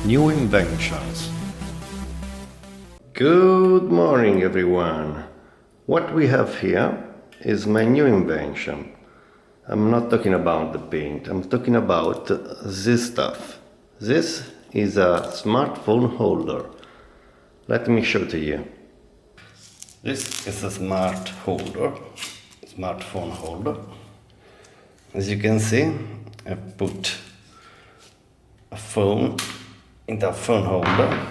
New inventions. Good morning, everyone. What we have here is my new invention. I'm not talking about the paint, I'm talking about this stuff. This is a smartphone holder. Let me show to you. This is a smartphone holder. As you can see, I put a phone in the phone holder.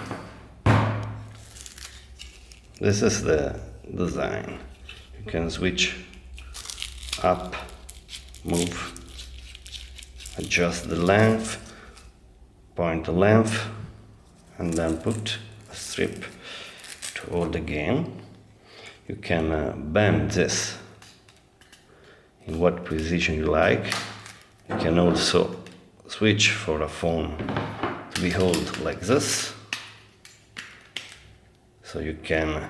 This is the design. You can switch up, move, adjust the length, point the length, and then put a strip to hold again. You can bend this in what position you like. You can also switch for a phone to be held like this. So you can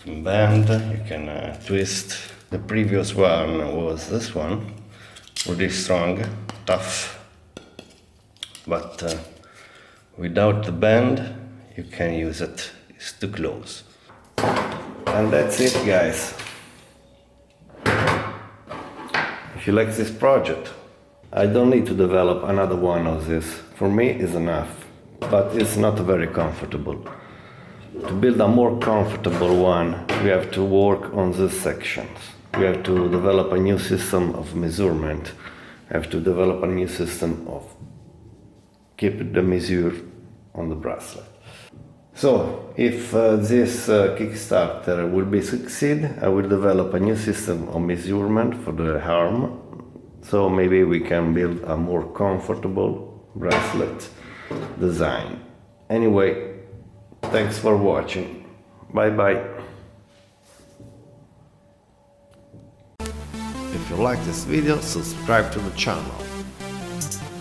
bend, you can twist. The previous one was this one, really strong, tough, but without the bend you can use it, it's too close. And that's it, guys. If you like this project, I don't need to develop another one of this. For me it's enough, but it's not very comfortable. To build a more comfortable one, we have to work on these sections. We have to develop a new system of measurement. We have to develop a new system of keep the measure on the bracelet. So, if this Kickstarter will be succeed, I will develop a new system of measurement for the arm. So maybe we can build a more comfortable bracelet design. Anyway, thanks for watching. Bye bye. If you like this video, subscribe to the channel.